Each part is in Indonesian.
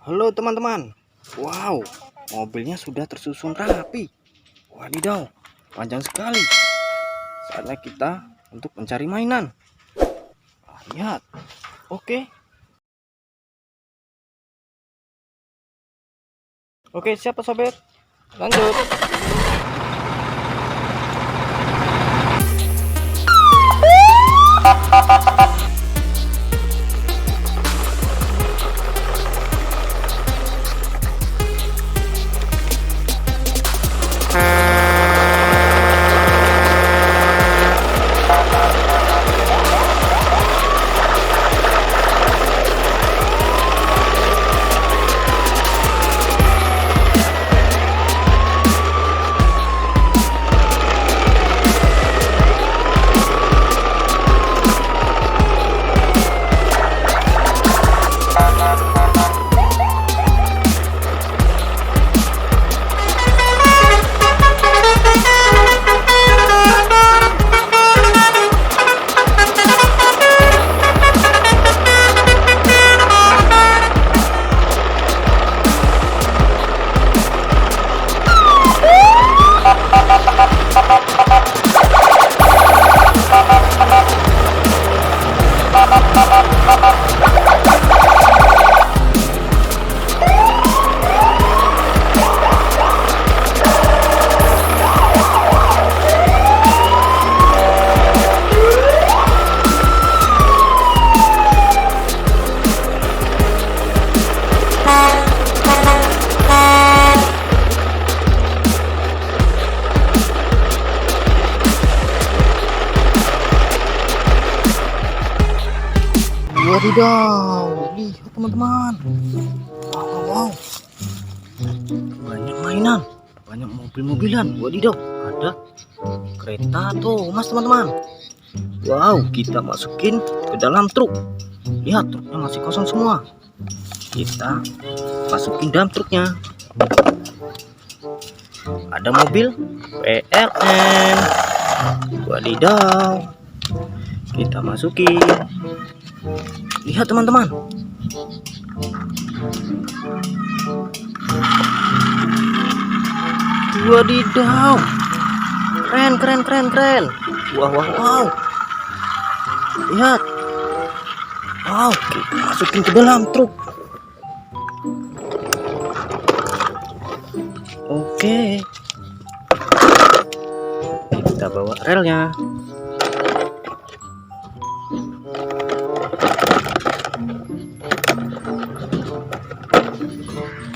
Halo teman-teman. Wow, mobilnya sudah tersusun rapi. Wadidaw, panjang sekali. Saatnya kita untuk mencari mainan. Lihat. Oke. Oke, siapa sobat? Lanjut. Wadidaw, lihat teman-teman. Wow, banyak mainan, banyak mobil-mobilan. Wadidaw, ada kereta Thomas teman-teman. Wow, kita masukin ke dalam truk. Lihat, truknya masih kosong semua. Kita masukin dalam truknya. Ada mobil PLN. Wadidaw, kita masukin. Lihat teman-teman. Wadidaw, keren. Wow. Lihat. Wow, kita masukin ke dalam truk. Oke, kita bawa relnya.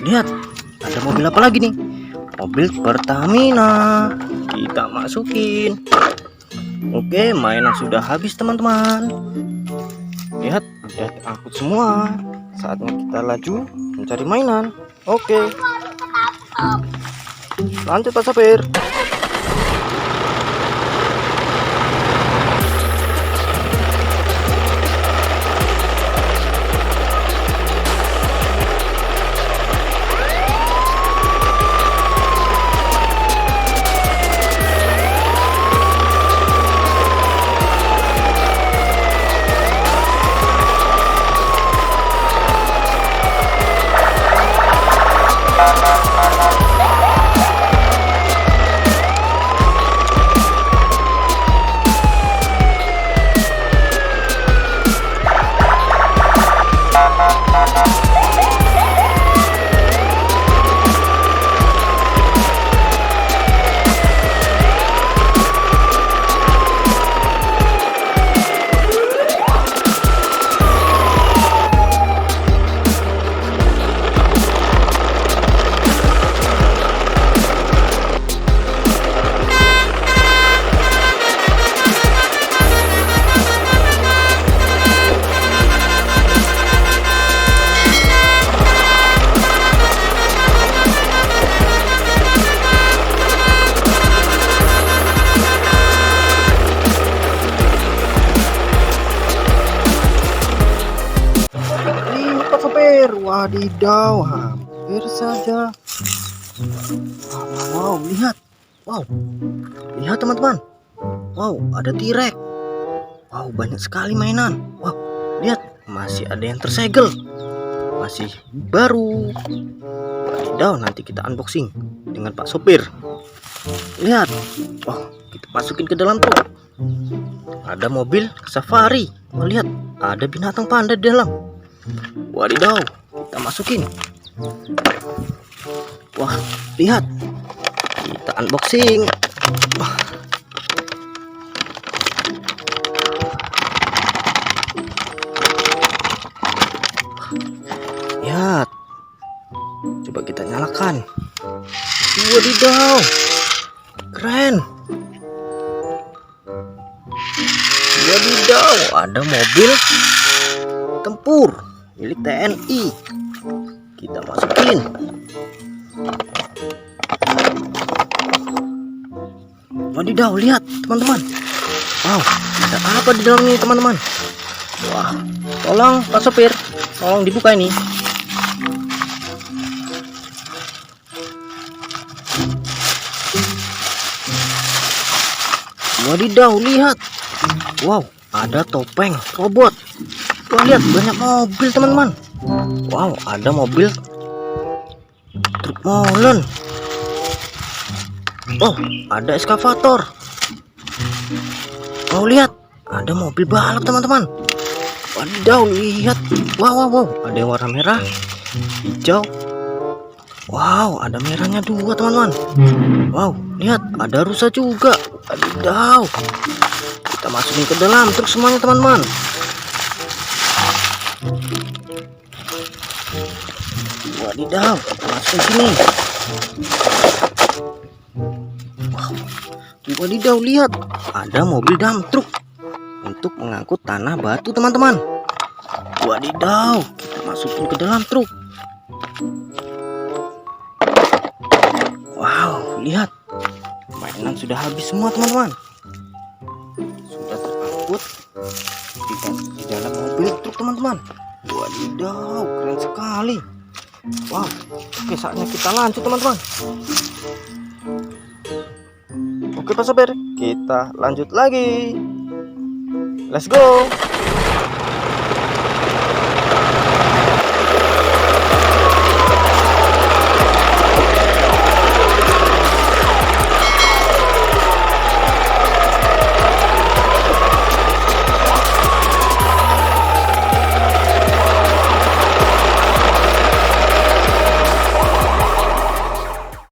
Lihat, ada mobil apa lagi nih? Mobil Pertamina. Kita masukin. Oke, mainan sudah habis teman-teman. Lihat, udah terangkut semua. Saatnya kita laju mencari mainan. Oke, lanjut Pak Sopir. Wadidaw, hampir saja. Wow, lihat. Wow, lihat teman-teman. Wow, ada T-Rex. Wow, banyak sekali mainan. Wow, lihat, masih ada yang tersegel. masih baru. Wadidaw, nanti kita unboxing dengan Pak Sopir. Lihat, wah, kita masukin ke dalam truk. Ada mobil safari. Oh, lihat, ada binatang panda di dalam. Wadidaw, kita masukin. Wah, lihat, kita unboxing. Wah. Lihat, coba kita nyalakan. Wadidaw, keren. Wadidaw, ada mobil tempur milik TNI. Kita masukin. Wadidaw, lihat teman-teman. Wow, ada apa di dalam ini teman-teman? Wah, tolong Pak Sopir, tolong dibuka ini. Wadidaw, lihat. Wow, ada topeng robot. Wah, lihat, banyak mobil teman-teman. Wow, ada mobil truk molen. Oh, ada eskavator. Oh, lihat, ada mobil balap teman-teman. Wadidaw, lihat. Wow, ada yang warna merah, hijau. Wow, ada merahnya dua teman-teman. Wow, lihat, ada rusa juga. Wadidaw, kita masukin ke dalam truk semuanya teman-teman. Wadidaw, kita masukin sini. Wow, wadidaw, lihat, ada mobil dump truk untuk mengangkut tanah batu teman-teman. Wadidaw, kita masukin ke dalam truk. Wow, lihat, mainan sudah habis semua teman-teman. Sudah terangkut di dalam mobil truk teman-teman. Wadidaw, keren sekali. Wow, oke, saatnya kita lanjut teman-teman. Oke Pak Sopir, kita lanjut lagi. Let's go.